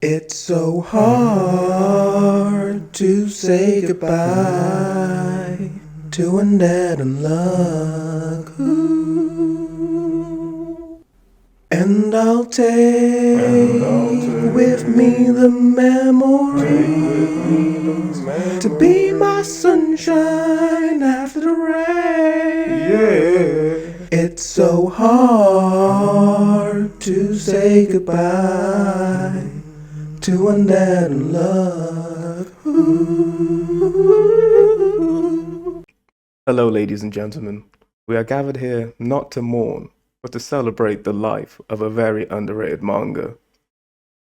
It's so hard to say goodbye to Undead Unluck. Ooh. And I'll take with me the memories to be my sunshine after the rain. Yeah. It's so hard to say goodbye to Undead Unluck. Ooh. Hello, ladies and gentlemen. We are gathered here not to mourn, but to celebrate the life of a very underrated manga.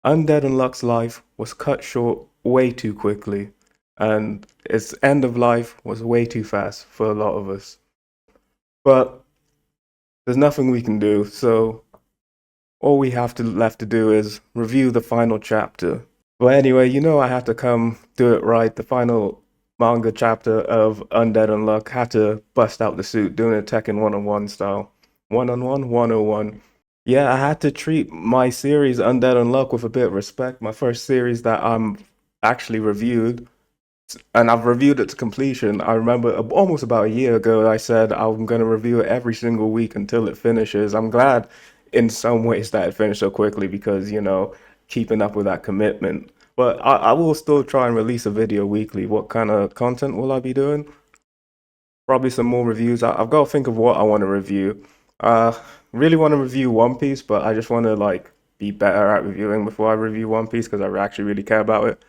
Undead Unluck's life was cut short way too quickly, and its end of life was way too fast for a lot of us. But there's nothing we can do, so all we have left to do is review the final chapter. But anyway, I had to come do it right. The final manga chapter of Undead Unluck had to bust out the suit, doing it Tekken 1-on-1 style. 1-on-1, 101. Yeah, I had to treat my series Undead Unluck with a bit of respect. My first series that I'm actually reviewed, and I've reviewed it to completion. I remember almost about a year ago, I said I'm going to review it every single week until it finishes. I'm glad in some ways that it finished so quickly because, keeping up with that commitment. But I will still try and release a video weekly. What kind of content will I be doing? Probably some more reviews. I've got to think of what I want to review. Really want to review One Piece, but I just want to be better at reviewing before I review One Piece because I actually really care about it.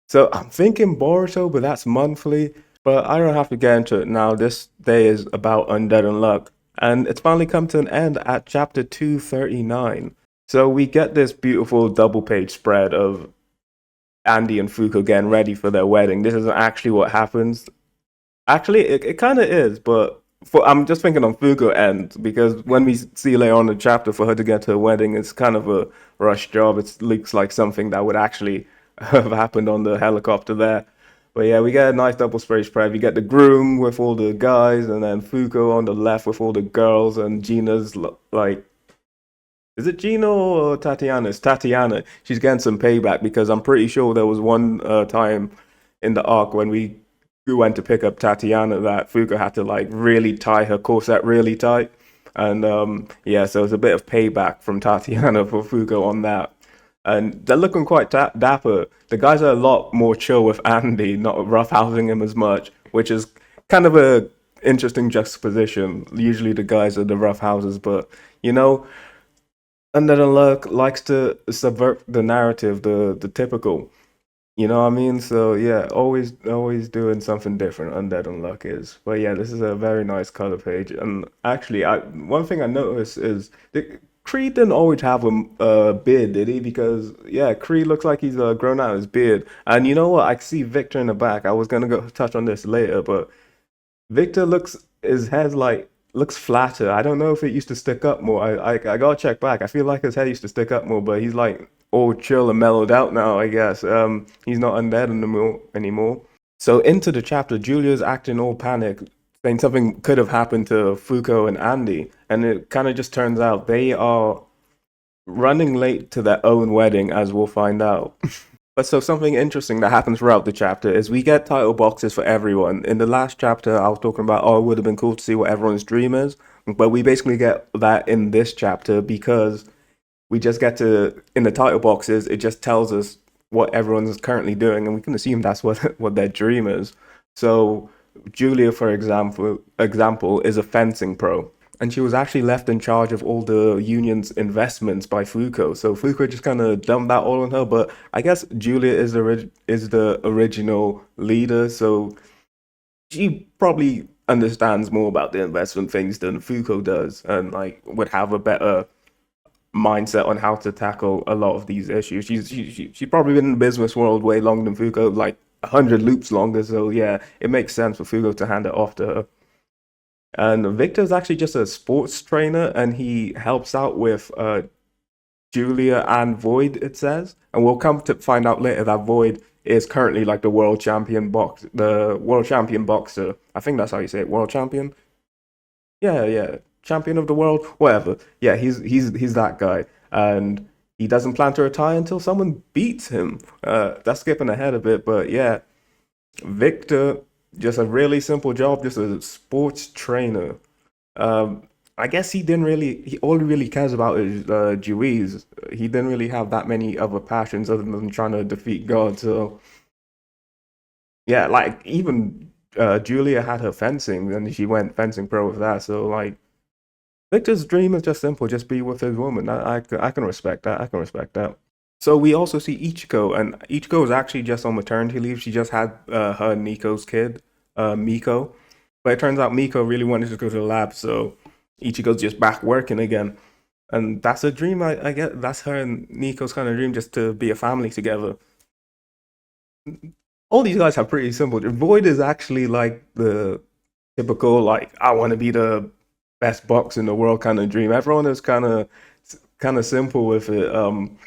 So I'm thinking Boruto, but that's monthly. But I don't have to get into it now. This day is about Undead Unluck. And it's finally come to an end at chapter 239. So we get this beautiful double page spread of Andy and Fuuko getting ready for their wedding. This isn't actually what happens. Actually, it kind of is, but I'm just thinking on Fuuko end because when we see later on in the chapter for her to get to her wedding, it's kind of a rush job. It looks like something that would actually have happened on the helicopter there. But yeah, we get a nice double spray spread. We get the groom with all the guys, and then Fuuko on the left with all the girls, and Gina's like, is it Gina or Tatiana? It's Tatiana. She's getting some payback because I'm pretty sure there was one time in the arc when we went to pick up Tatiana that Fuuko had to really tie her corset really tight. And yeah, so it's a bit of payback from Tatiana for Fuuko on that. And they're looking quite dapper. The guys are a lot more chill with Andy, not roughhousing him as much, which is kind of a interesting juxtaposition. Usually the guys are the roughhouses, but you know, Undead Unluck likes to subvert the narrative, the typical. You know what I mean? So yeah, always doing something different. Undead Unluck is. But yeah, this is a very nice color page. And actually, one thing I noticed is Creed didn't always have a beard, did he? Because yeah, Creed looks like he's grown out his beard. And you know what? I see Victor in the back. I was gonna go touch on this later, but Victor looks his head looks flatter. I don't know if it used to stick up more. I gotta check back. I feel like his head used to stick up more, but he's like all chill and mellowed out now, I guess. He's not undead anymore. So into the chapter, Julia's acting all panic, saying something could have happened to Fuko and Andy, and it kind of just turns out they are running late to their own wedding, as we'll find out. But so something interesting that happens throughout the chapter is we get title boxes for everyone. In the last chapter, I was talking about, oh, it would have been cool to see what everyone's dream is. But we basically get that in this chapter because we just get to, in the title boxes, it just tells us what everyone's currently doing, and we can assume that's what their dream is. So Julia, for example, is a fencing pro, and she was actually left in charge of all the union's investments by Fuuko. So Fuuko just kind of dumped that all on her. But I guess Julia is the original leader, so she probably understands more about the investment things than Fuuko does, and would have a better mindset on how to tackle a lot of these issues. She's probably been in the business world way longer than Fuuko, like 100 loops longer. So yeah, it makes sense for Fuuko to hand it off to her. And Victor's actually just a sports trainer, and he helps out with Julia and Void, it says. And we'll come to find out later that Void is currently like the world champion boxer. I think that's how you say it, world champion. Yeah, champion of the world, whatever. Yeah, he's that guy, and he doesn't plan to retire until someone beats him. That's skipping ahead a bit, but yeah, Victor, just a really simple job, just a sports trainer. I guess he all he really cares about is Jewiz. He didn't really have that many other passions other than trying to defeat God. So yeah, like even Julia had her fencing and she went fencing pro with that. So like Victor's dream is just simple, just be with his woman. I can respect that. I can respect that. So we also see Ichiko, and Ichiko is actually just on maternity leave. She just had her Nico's kid, Miko. But it turns out Miko really wanted to go to the lab, so Ichiko's just back working again. And that's a dream I get. That's her and Nico's kind of dream, just to be a family together. All these guys have pretty simple. Void is actually like the typical, like, I want to be the best boxer in the world kind of dream. Everyone is kind of simple with it.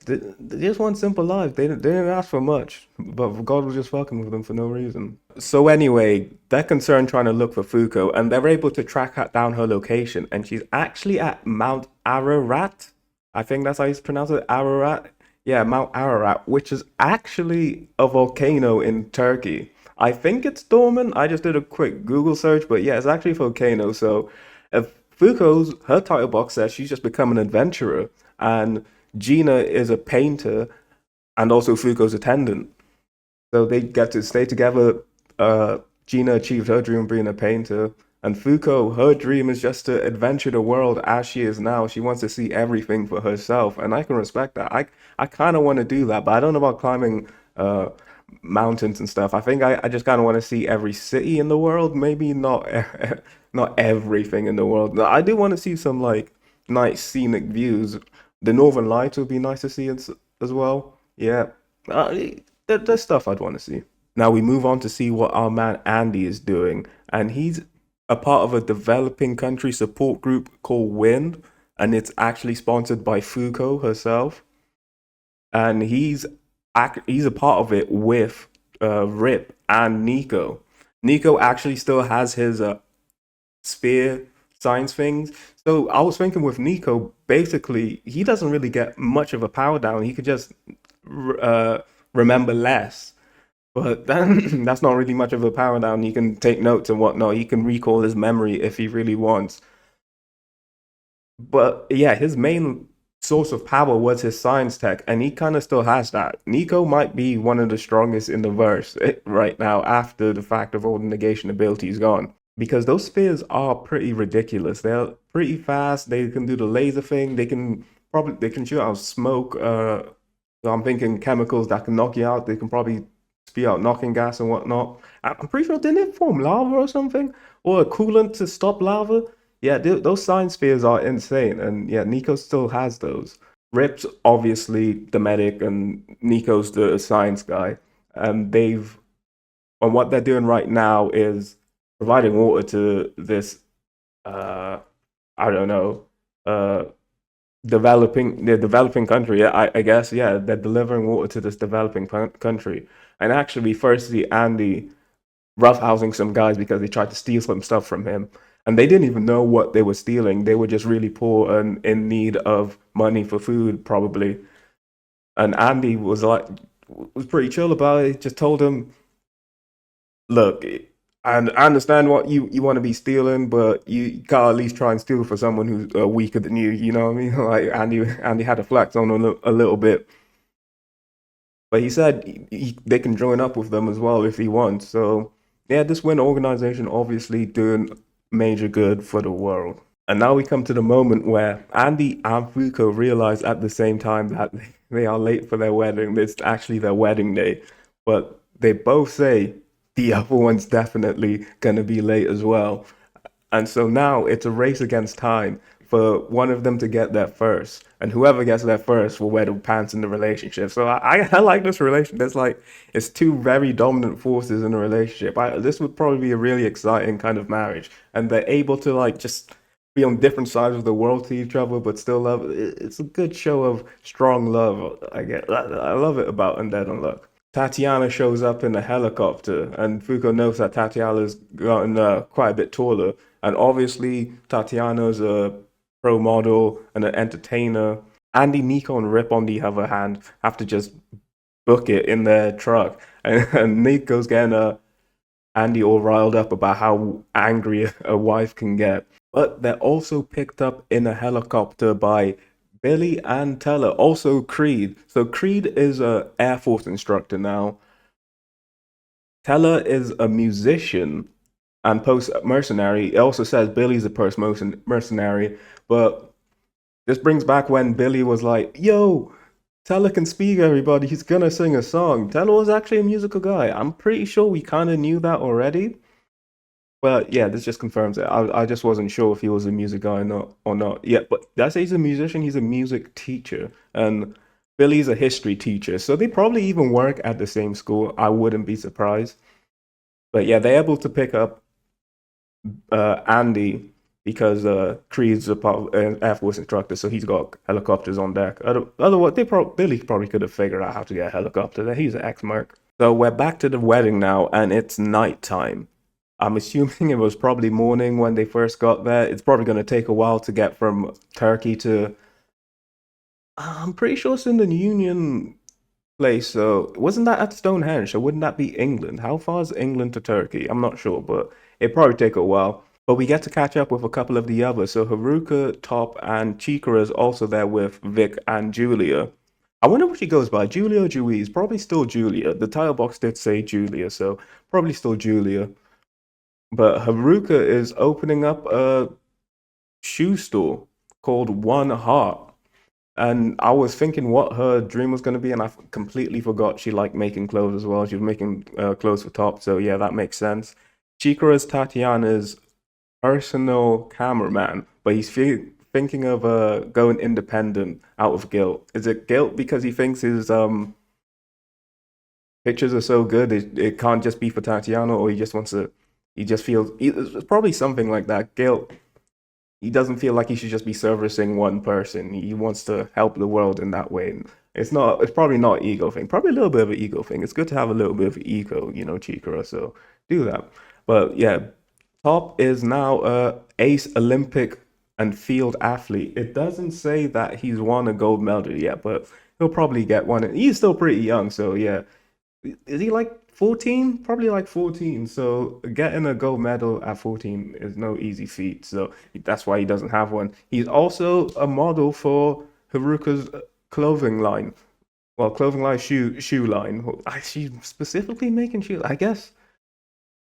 They just want simple lives. They didn't ask for much, but God was just fucking with them for no reason. So anyway, they're concerned trying to look for Fuuko, and they're able to track down her location, and she's actually at Mount Ararat. I think that's how you pronounce it, Ararat. Yeah, Mount Ararat, which is actually a volcano in Turkey. I think it's dormant. I just did a quick Google search, but yeah, it's actually a volcano. So if her title box says she's just become an adventurer, and Gina is a painter and also Fuuko's attendant. So they get to stay together. Gina achieved her dream of being a painter, and Fuuko, her dream is just to adventure the world as she is now. She wants to see everything for herself, and I can respect that. I kind of want to do that, but I don't know about climbing mountains and stuff. I think I just kind of want to see every city in the world. Maybe not not everything in the world. I do want to see some like nice scenic views. The Northern Lights would be nice to see as well. Yeah, there's stuff I'd want to see. Now we move on to see what our man Andy is doing, and he's a part of a developing country support group called WIND, and it's actually sponsored by Fuuko herself, and he's a part of it with Rip and Nico. Nico actually still has his sphere science things. So I was thinking with Nico, basically, he doesn't really get much of a power down. He could just uh, remember less. But then that's not really much of a power down. He can take notes and whatnot. He can recall his memory if he really wants. But yeah, his main source of power was his science tech, and he kind of still has that. Nico might be one of the strongest in the verse right now after the fact of all the negation abilities gone. Because those spheres are pretty ridiculous. They're pretty fast. They can do the laser thing. They can shoot out smoke. So I'm thinking chemicals that can knock you out. They can probably spew out knocking gas and whatnot. I'm pretty sure didn't it form lava or something, or a coolant to stop lava? Yeah, those science spheres are insane, and yeah, Nico still has those. Rip's obviously the medic, and Nico's the science guy, and and what they're doing right now is providing water to this, uh, I don't know, uh, the developing country. Yeah, I guess, yeah, they're delivering water to this developing country. And actually, we first see Andy roughhousing some guys because they tried to steal some stuff from him. And they didn't even know what they were stealing. They were just really poor and in need of money for food, probably. And Andy was pretty chill about it. Just told him, look, I understand what you want to be stealing, but you gotta at least try and steal for someone who's weaker than you. You know what I mean? Like Andy had to flex on a little bit, but he said they can join up with them as well if he wants. So yeah, this WIN organization obviously doing major good for the world. And now we come to the moment where Andy and Fuuko realize at the same time that they are late for their wedding. It's actually their wedding day, but they both say the other one's definitely gonna be late as well. And so now it's a race against time for one of them to get there first. And whoever gets there first will wear the pants in the relationship. So I like this relationship. There's like, it's two very dominant forces in a relationship. This would probably be a really exciting kind of marriage. And they're able to like just be on different sides of the world to each other, but still love. It's a good show of strong love. I love it about Undead Unluck. Tatiana shows up in a helicopter, and Fuuko knows that Tatiana's gotten quite a bit taller. And obviously, Tatiana's a pro model and an entertainer. Andy, Nico, and Rip, on the other hand, have to just book it in their truck. And Nico's getting Andy all riled up about how angry a wife can get. But they're also picked up in a helicopter by Billy and Teller, also Creed. So Creed is a Air Force instructor now. Teller is a musician and post mercenary. It also says Billy's a post mercenary, but this brings back when Billy was like, "Yo, Teller can speak, everybody. He's gonna sing a song." Teller was actually a musical guy. I'm pretty sure we kind of knew that already. But yeah, this just confirms it. I just wasn't sure if he was a music guy or not. Yeah, but did I say he's a musician? He's a music teacher, and Billy's a history teacher. So they probably even work at the same school. I wouldn't be surprised. But yeah, they're able to pick up Andy because Creed's a Air Force instructor, so he's got helicopters on deck. Otherwise, Billy probably could have figured out how to get a helicopter. He's an ex-merc. So we're back to the wedding now, and it's nighttime. I'm assuming it was probably morning when they first got there. It's probably going to take a while to get from Turkey to. I'm pretty sure it's in the Union place. So wasn't that at Stonehenge? So wouldn't that be England? How far is England to Turkey? I'm not sure, but it probably take a while. But we get to catch up with a couple of the others. So Haruka, Top, and Chikara is also there with Vic and Julia. I wonder what she goes by, Julia or Juiz? Probably still Julia. The title box did say Julia, so probably still Julia. But Haruka is opening up a shoe store called One Heart. And I was thinking what her dream was going to be, and I completely forgot she liked making clothes as well. She was making clothes for Top, so yeah, that makes sense. Chikara is Tatiana's personal cameraman, but he's thinking of going independent out of guilt. Is it guilt because he thinks his pictures are so good it can't just be for Tatiana, or he just wants to, he just feels, it's probably something like that. Guilt. He doesn't feel like he should just be servicing one person. He wants to help the world in that way. It's not. It's probably not an ego thing. Probably a little bit of an ego thing. It's good to have a little bit of ego, Chikara. So do that. But yeah, Top is now a ace Olympic and field athlete. It doesn't say that he's won a gold medal yet, but he'll probably get one. He's still pretty young, so yeah. Is he like 14? Probably like 14. So getting a gold medal at 14 is no easy feat. So that's why he doesn't have one. He's also a model for Haruka's clothing line. Well, clothing line, shoe line. She's specifically making shoes. I guess.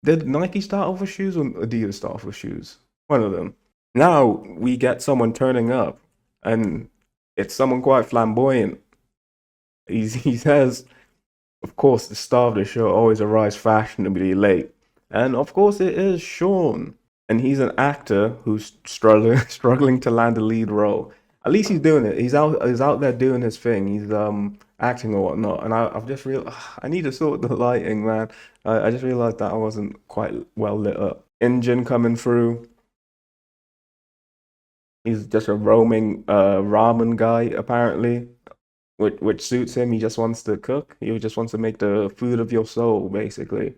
Did Nike start off with shoes or Adidas start off with shoes? One of them. Now we get someone turning up, and it's someone quite flamboyant. He says, of course, the star of the show always arrives fashionably late. And of course, it is Sean. And he's an actor who's struggling to land a lead role. At least he's doing it. He's out there doing his thing. He's acting or whatnot. And I've just realized I need to sort the lighting, man. I just realized that I wasn't quite well lit up. Injun coming through. He's just a roaming ramen guy, apparently. Which suits him. He just wants to cook. He just wants to make the food of your soul, basically.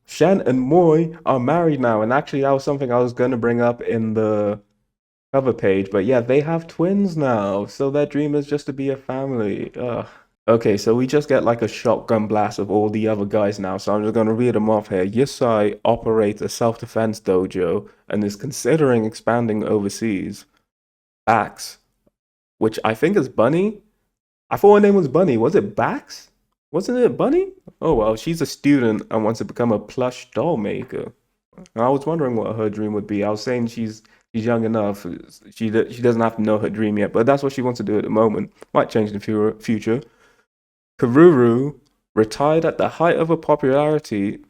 Shen and Moy are married now, and actually that was something I was going to bring up in the cover page, but yeah, they have twins now, so their dream is just to be a family. Ugh. Okay, so we just get like a shotgun blast of all the other guys now, so I'm just going to read them off here. Yusai operates a self-defense dojo and is considering expanding overseas. Bax, which I think is Bunny. I thought her name was Bunny. Was it Bax? Wasn't it Bunny? Oh well, she's a student and wants to become a plush doll maker. And I was wondering what her dream would be. I was saying she's young enough. She doesn't have to know her dream yet, but that's what she wants to do at the moment. Might change in the future. Karuru retired at the height of her popularity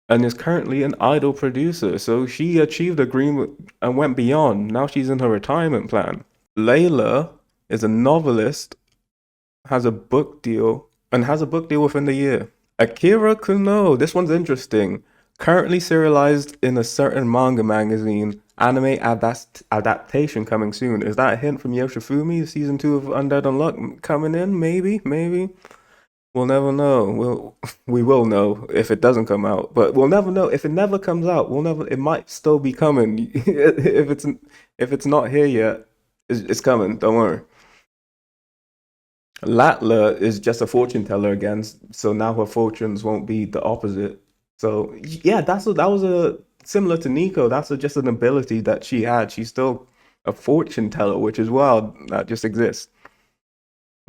and is currently an idol producer. So she achieved a dream and went beyond. Now she's in her retirement plan. Layla is a novelist, has a book deal within the year. Akira Kuno, this one's interesting. Currently serialized in a certain manga magazine. Anime adaptation coming soon. Is that a hint from Yoshifumi? Season 2 of Undead Unluck coming in? Maybe. We'll never know. We will know if it doesn't come out, but we'll never know if it never comes out. It might still be coming. If it's not here yet, It's coming. Don't worry. Latla is just a fortune teller again, so now her fortunes won't be the opposite. So yeah, that was a similar to Nico. That's just an ability that she had. She's still a fortune teller, which is wild. That just exists.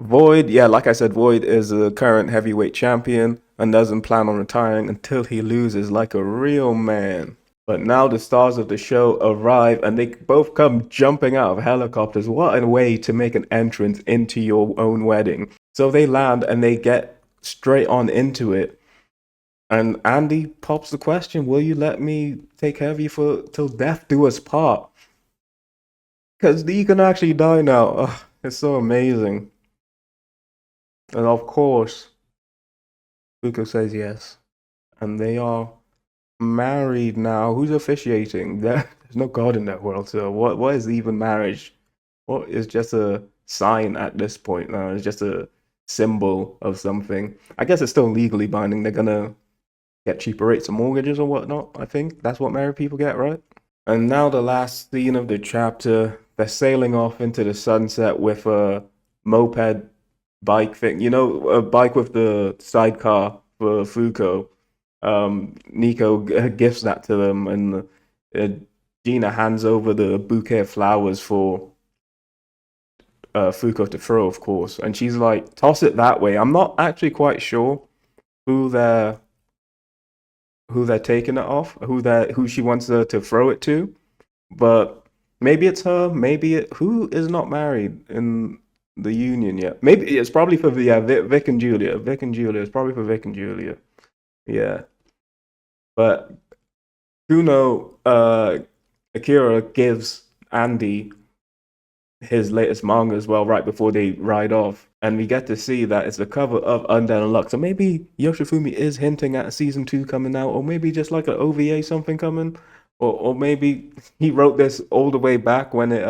Void, yeah, like I said, Void is a current heavyweight champion and doesn't plan on retiring until he loses like a real man. But now the stars of the show arrive and they both come jumping out of helicopters. What a way to make an entrance into your own wedding. So they land and they get straight on into it. And Andy pops the question, will you let me take care of you for till death do us part? Because you can actually die now. Ugh, it's so amazing. And of course, Fuuko says yes. And they are married now. Who's officiating? There's no God in that world. So what is even marriage? What is just a sign at this point now? It's just a symbol of something. I guess it's still legally binding. They're gonna get cheaper rates of mortgages or whatnot. I think that's what married people get, right? And now the last scene of the chapter, they're sailing off into the sunset with a moped bike thing. You know, a bike with the sidecar for Fuuko. Nico gifts that to them, and Gina hands over the bouquet of flowers for Fuuko to throw, of course. And she's like, toss it that way. I'm not actually quite sure who they're taking it off, who she wants to throw it to, but maybe it's her. Who is not married in the union yet? Maybe it's probably for Vic and Julia. Vic and Julia. It's probably for Vic and Julia. Yeah, but Kuno, Akira gives Andy his latest manga as well right before they ride off, and we get to see that it's the cover of Undead Unluck. So maybe Yoshifumi is hinting at a season 2 coming out, or maybe just like an OVA something coming, or maybe he wrote this all the way back when it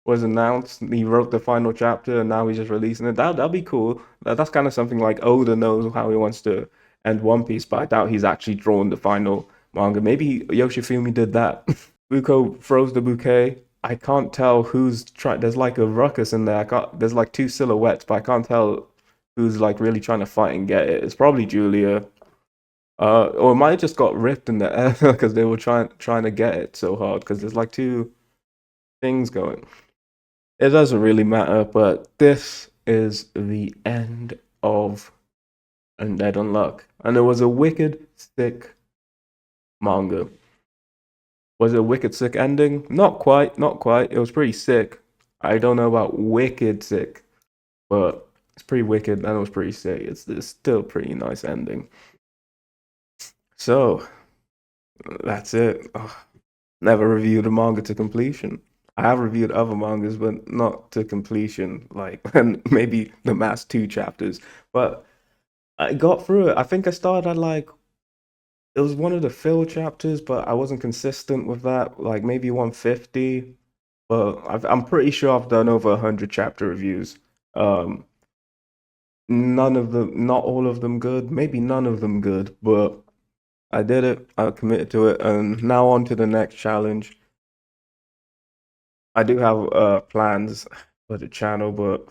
was announced. He wrote the final chapter, and now he's just releasing it. That'd be cool. That's kind of something like Oda knows how he wants to end One Piece, but I doubt he's actually drawn the final manga. Maybe Yoshifumi did that. Fuuko throws the bouquet. I can't tell who's trying. There's like a ruckus in there. There's like two silhouettes, but I can't tell who's like really trying to fight and get it. It's probably Julia. Or it might have just got ripped in the air because they were trying to get it so hard. Because there's like two things going. It doesn't really matter, but this is the end of Undead Unluck, and it was a wicked sick manga. Was it a wicked sick ending? Not quite, not quite. It was pretty sick. I don't know about wicked sick, but it's pretty wicked and it was pretty sick. It's still a pretty nice ending. So that's it. Oh, never reviewed a manga to completion. I have reviewed other mangas, but not to completion, like and maybe the last 2 chapters. But I got through it. I think I started at like it was one of the fill chapters, but I wasn't consistent with that. Like maybe 150, but I'm pretty sure I've done over 100 chapter reviews. Um, None of them, not all of them good, maybe none of them good, but I did it. I committed to it, and now on to the next challenge. I do have plans for the channel, but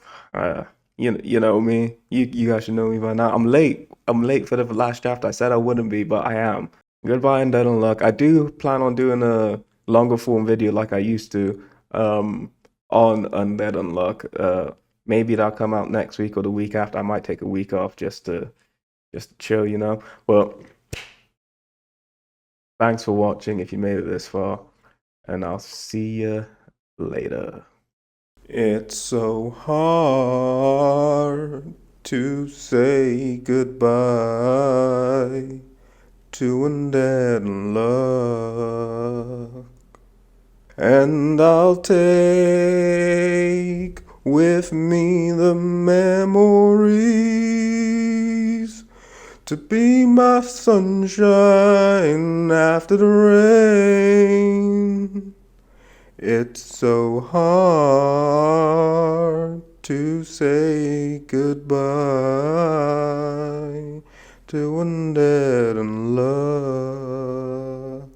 you know me. You guys should know me by now. I'm late. I'm late for the last chapter. I said I wouldn't be, but I am. Goodbye and Undead Unluck. I do plan on doing a longer form video like I used to on Undead Unluck. Maybe that'll come out next week or the week after. I might take a week off just to chill, you know. Well, thanks for watching if you made it this far, and I'll see you later. It's so hard to say goodbye to Undead Unluck. And I'll take with me the memories to be my sunshine after the rain. It's so hard to say goodbye to Undead Unluck.